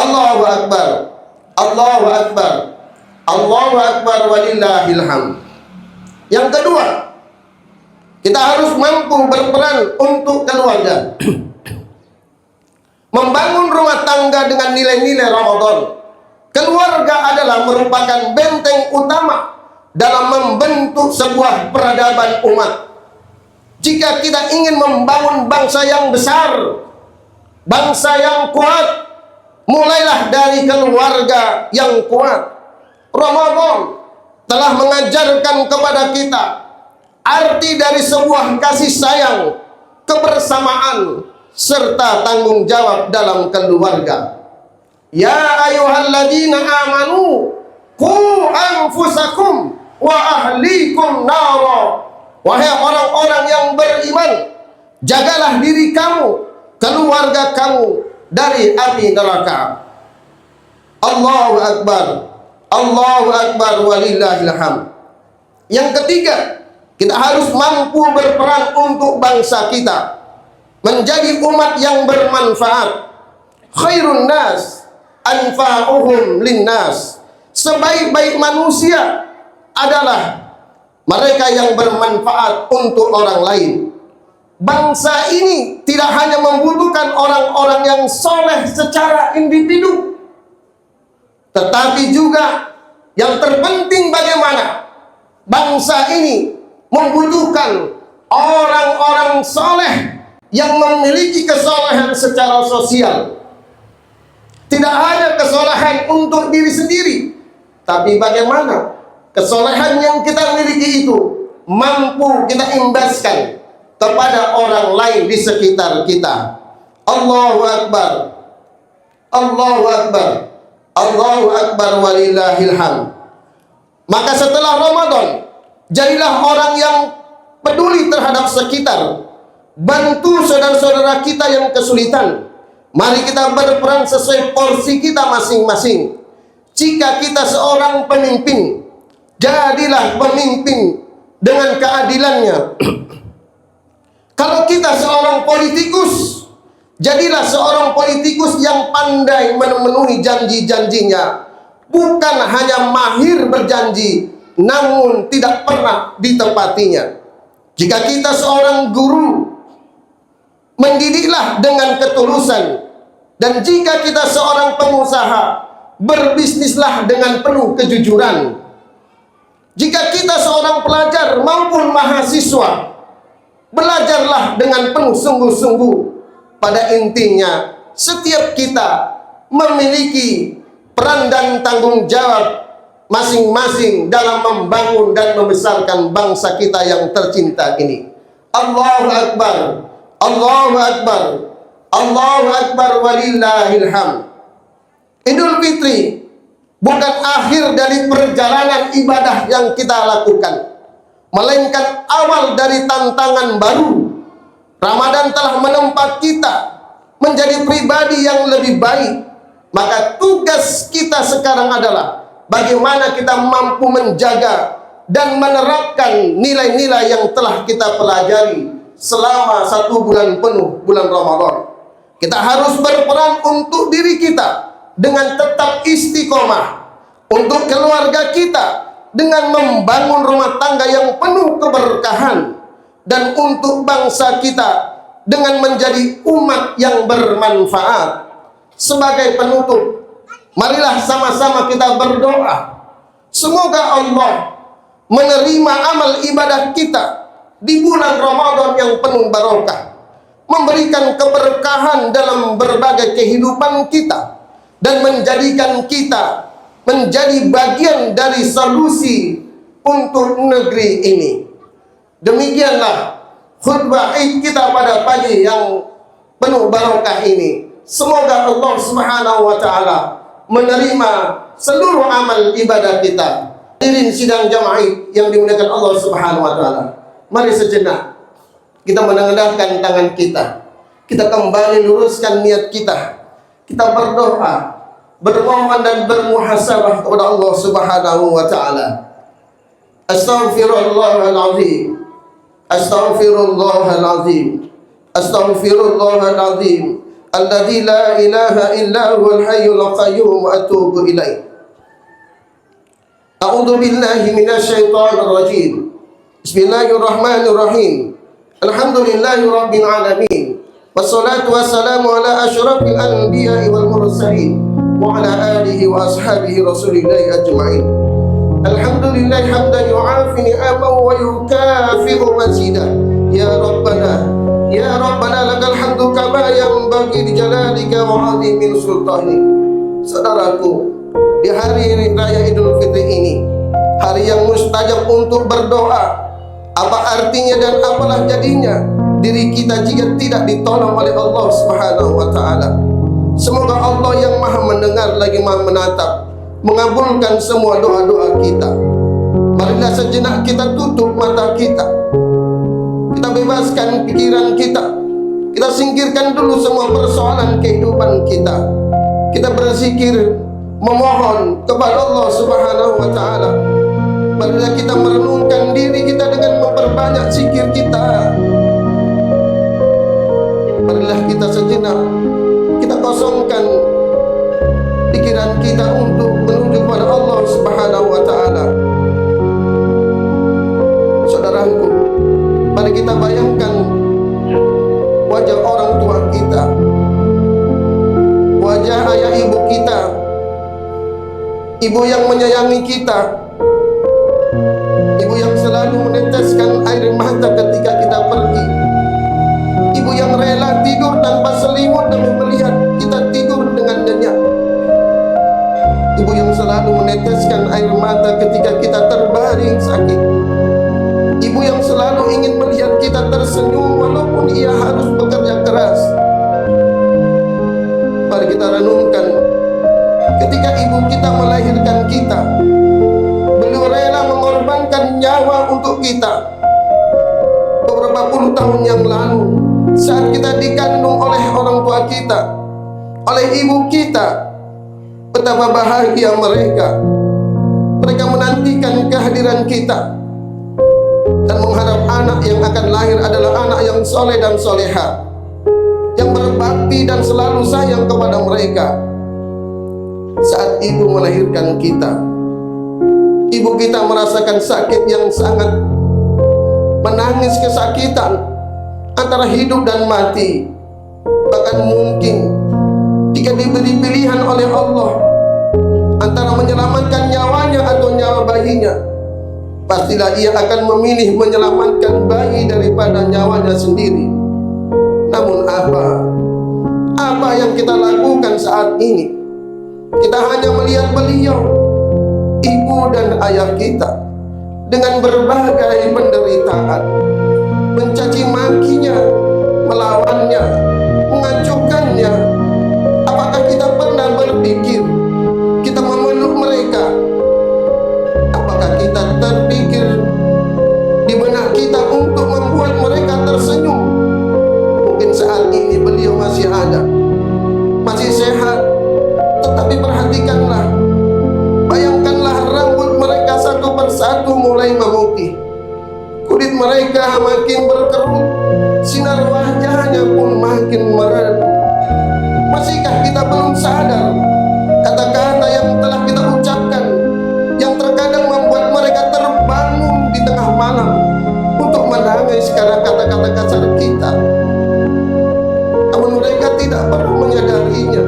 Allahu Akbar. Allahu Akbar. Allahu Akbar walillahil hamd. Yang kedua, kita harus mampu berperan untuk keluarga. Membangun rumah tangga dengan nilai-nilai Ramadan. Keluarga adalah merupakan benteng utama dalam membentuk sebuah peradaban umat. Jika kita ingin membangun bangsa yang besar, bangsa yang kuat, mulailah dari keluarga yang kuat. Ramadan telah mengajarkan kepada kita arti dari sebuah kasih sayang, kebersamaan, serta tanggung jawab dalam keluarga. Ya ayyuhalladzina amanu qu anfusakum wa ahlikum nara. Wahai orang-orang yang beriman, jagalah diri kamu, keluarga kamu dari api neraka. Allahu Akbar. Allahu Akbar walillahil hamd. Yang ketiga, kita harus mampu berperan untuk bangsa kita menjadi umat yang bermanfaat. Khairun nas anfa'uhum linnas. Sebaik-baik manusia adalah mereka yang bermanfaat untuk orang lain. Bangsa ini tidak hanya membutuhkan orang-orang yang soleh secara individu, tetapi juga yang terpenting bagaimana bangsa ini membutuhkan orang-orang soleh yang memiliki kesolehan secara sosial. Tidak hanya kesolehan untuk diri sendiri, tapi bagaimana kesolehan yang kita miliki itu mampu kita imbaskan kepada orang lain di sekitar kita. Allahu Akbar. Allahu Akbar. Allahu Akbar walillahil hamd. Maka setelah Ramadan, jadilah orang yang peduli terhadap sekitar. Bantu saudara-saudara kita yang kesulitan. Mari kita berperan sesuai porsi kita masing-masing. Jika kita seorang pemimpin, jadilah pemimpin dengan keadilannya. Kalau kita seorang politikus, jadilah seorang politikus yang pandai memenuhi janji-janjinya. Bukan hanya mahir berjanji, namun tidak pernah ditepatinya. Jika kita seorang guru, mendidiklah dengan ketulusan. Dan jika kita seorang pengusaha, berbisnislah dengan penuh kejujuran. Jika kita seorang pelajar maupun mahasiswa, belajarlah dengan penuh sungguh-sungguh. Pada intinya, setiap kita memiliki peran dan tanggung jawab masing-masing dalam membangun dan membesarkan bangsa kita yang tercinta ini. Allahu Akbar. Allahu Akbar. Allahu Akbar walillahil hamd. Idul Fitri bukan akhir dari perjalanan ibadah yang kita lakukan, melainkan awal dari tantangan baru. Ramadan telah menempat kita menjadi pribadi yang lebih baik. Maka tugas kita sekarang adalah bagaimana kita mampu menjaga dan menerapkan nilai-nilai yang telah kita pelajari selama 1 bulan penuh, bulan Ramadan. Kita harus berperan untuk diri kita dengan tetap istiqomah, untuk keluarga kita dengan membangun rumah tangga yang penuh keberkahan, dan untuk bangsa kita dengan menjadi umat yang bermanfaat. Sebagai penutup, marilah sama-sama kita berdoa. Semoga Allah menerima amal ibadah kita di bulan Ramadan yang penuh barokah, memberikan keberkahan dalam berbagai kehidupan kita, dan menjadikan kita menjadi bagian dari solusi untuk negeri ini. Demikianlah khutbah Id kita pada pagi yang penuh barokah ini. Semoga Allah Subhanahu wa taala menerima seluruh amal ibadah kita. Hadirin sidang jamaah yang dimuliakan Allah Subhanahu wa taala. Mari sejenak kita menengadahkan tangan kita. Kita kembali luruskan niat kita. Kita berdoa, bermohon dan bermuhasabah kepada Allah Subhanahu wa taala. Astaghfirullahalazim. Astaghfirullahalazim. Astaghfirullahalazim. alladzi la ilaha illa huwal hayyul qayyum wa atubu ilaih. A'udzu billahi minasyaitonir rajim. Bismillahirrahmanirrahim. Alhamdulillahi rabbil alamin. Wassalatu wassalamu ala asyrafil anbiya'i wal mursalin wa ala alihi wa ashabihi rasulillahi ajma'in. Alhamdulillah hamdan yu'afi ni'amahu wa yukafi'u mazidah. Ya Rabbana lakal hamdu kama yanbaghi li jalalika wa 'azimi sultanik. Saudaraku, di hari raya Idul Fitri ini, hari yang mustajab untuk berdoa. Apa artinya dan apalah jadinya diri kita jika tidak ditolong oleh Allah Subhanahu wa taala. Semoga Allah yang Maha mendengar lagi Maha menatap mengabulkan semua doa-doa kita. Marilah sejenak kita tutup mata kita. Kita bebaskan pikiran kita. Kita singkirkan dulu semua persoalan kehidupan kita. Kita berzikir, memohon kepada Allah Subhanahu wa taala. Marilah kita merenungkan diri kita dengan memperbanyak zikir kita. Marilah kita sejenak kita kosongkan pikiran kita untuk menuju kepada Allah Subhanahu wa taala. Saudaraku, mari kita bayangkan wajah orang tua kita, wajah ayah ibu kita, ibu yang menyayangi kita, ibu yang selalu meneteskan air mata ketika kita pergi, ibu yang rela tidur tanpa selimut demi melihat kita tidur dengan nyenyak, ibu yang selalu meneteskan air mata ketika kita terbaring sakit, ibu yang selalu ingin melihat kita tersenyum walaupun ia harus bekerja keras. Mari kita renungkan ketika ibu kita melahirkan kita, beliau rela mengorbankan nyawa untuk kita. Beberapa puluh tahun yang lalu, saat kita dikandung oleh orang tua kita, oleh ibu kita, betapa bahagia mereka. Mereka menantikan kehadiran kita dan mengharap anak yang akan lahir adalah anak yang soleh dan soleha, yang berbakti dan selalu sayang kepada mereka. Saat ibu melahirkan kita, ibu kita merasakan sakit yang sangat, menangis kesakitan antara hidup dan mati. Bahkan mungkin jika diberi pilihan oleh Allah antara menyelamatkan nyawanya atau nyawa bayinya, pastilah ia akan memilih menyelamatkan bayi daripada nyawanya sendiri. Namun apa yang kita lakukan saat ini? Kita hanya melihat beliau, ibu dan ayah kita, dengan berbagai penderitaan, mencaci makinya, melawannya, mengacuhkannya. Apakah kita pernah berpikir kita memeluk mereka? Apakah kita terpikir di benak kita untuk membuat mereka tersenyum? Mungkin saat ini beliau masih ada, masih sehat, tetapi perhatikanlah, bayangkanlah rambut mereka satu persatu mulai memutih, kulit mereka makin berkerut, sinar wajahnya pun makin meredup. Masihkah kita belum sadar kata-kata yang telah kita ucapkan, yang terkadang membuat mereka terbangun di tengah malam untuk menangis karena kata-kata kasar kita? Namun mereka tidak perlu menyadarinya.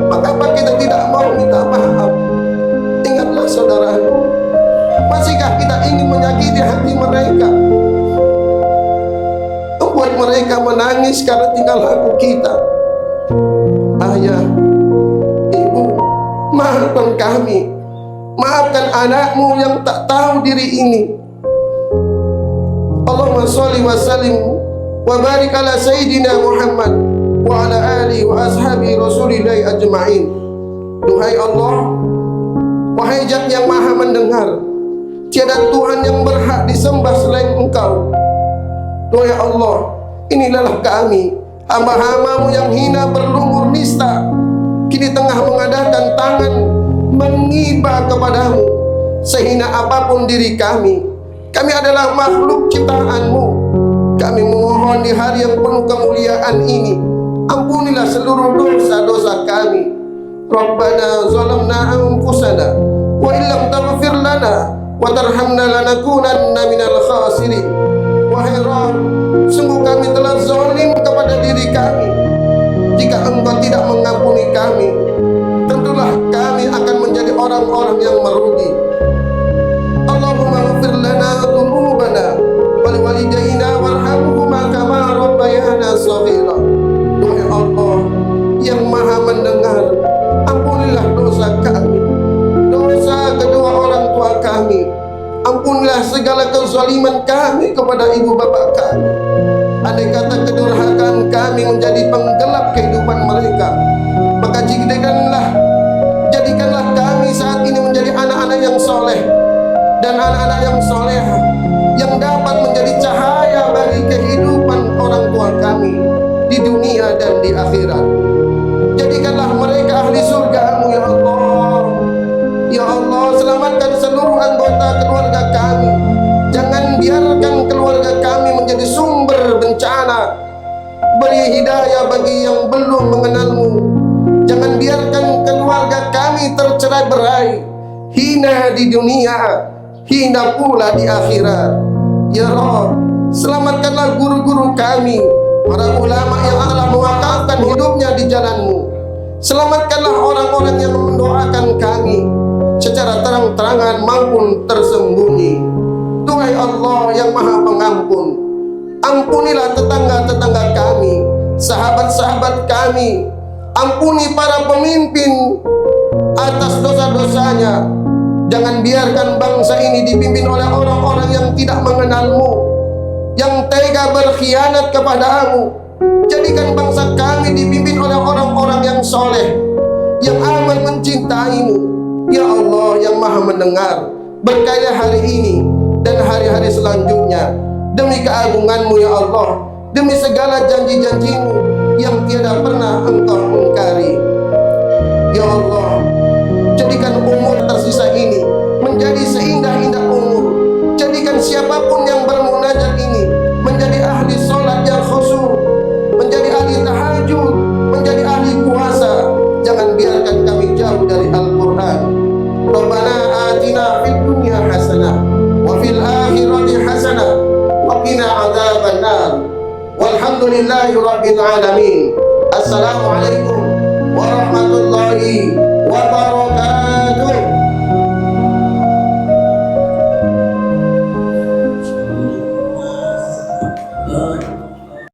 Mengapa kita tidak mau minta maaf? Ingatlah saudaraku, masihkah kita ingin menyakiti hati mereka, membuat mereka menangis karena tingkah laku kita? Ayah, ibu, maafkan kami, maafkan anakmu yang tak tahu diri ini. Allahumma sholli wa sallim wa barik ala Sayyidina Muhammad wa ala alihi wa ashabi rasulillahi ajma'in. Duhai Allah, wahai Zat yang maha mendengar, tiada Tuhan yang berhak disembah selain Engkau. Duhai Allah, inilah kami, hamba-hambamu yang hina berlumur nista, kini tengah mengadakan tangan mengiba kepadamu. Sehina apapun diri kami adalah makhluk ciptaanmu. Kami memohon di hari yang penuh kemuliaan ini, Ampunilah seluruh dosa-dosa kami. Rabbana zalamna anfusana wa illam taghfir lana wa tarhamna lanakunanna minal khasirin. Wahai Rabb, sungguh kami telah zalim kepada diri kami. Jika Engkau tidak mengampuni kami, tentulah kami akan menjadi orang-orang yang merugi. Allahumma ighfir lana dzunubana wa liwalidayna warhamhuma kama rabbayana shaghira. Duhai Allah yang Maha mendengar, ampunilah dosa kami, dosa kedua orang tua kami. Ampunilah segala kezaliman kami kepada ibu bapak kami. Andai kata kedurhakaan kami menjadi penggelap kehidupan mereka, maka jadikanlah kami saat ini menjadi anak-anak yang soleh dan anak-anak yang soleha, yang dapat menjadi cahaya bagi kehidupan orang tua kami di dunia dan di akhirat. Jadikanlah mereka ahli surga-Mu ya Allah. Ya Allah, selamatkan seluruh anggota keluarga kami. Jangan biarkan keluarga kami menjadi sumber bencana. Beri hidayah bagi yang belum mengenal-Mu. Jangan biarkan keluarga kami tercerai berai, hina di dunia, hina pula di akhirat. Ya Rabb, selamatkanlah guru-guru kami, para ulama yang telah mewakafkan hidupnya di jalan-Mu. Selamatkanlah orang-orang yang mendoakan kami secara terang-terangan maupun tersembunyi. Duhai Allah yang Maha Pengampun, ampunilah tetangga-tetangga kami, sahabat-sahabat kami. Ampuni para pemimpin atas dosa-dosanya. Jangan biarkan bangsa ini dipimpin oleh orang-orang yang tidak mengenal-Mu, yang tega berkhianat kepada-Mu. Jadikan bangsa kami dipimpin oleh orang-orang yang soleh, yang amat mencintai-Mu. Ya Allah yang Maha mendengar, berkailah hari ini dan hari-hari selanjutnya demi keagungan-Mu ya Allah, demi segala janji-janji-Mu yang tiada pernah Engkau ingkari. Ya Allah, jadikan umur tersisa ini menjadi seindah-indah umur. Jadikan siapapun yang bermunajat ini menjadi ahli sholat yang khusyuk, menjadi ahli tahajud, menjadi ahli puasa. Jangan biarkan kami jauh dari Al-Quran. Rabbana atina fid dunya hasanah wa fil akhirati hasanah wa qina adzabannar. Walhamdulillahi rabbil alamin. Assalamualaikum warahmatullahi wabarakatuh.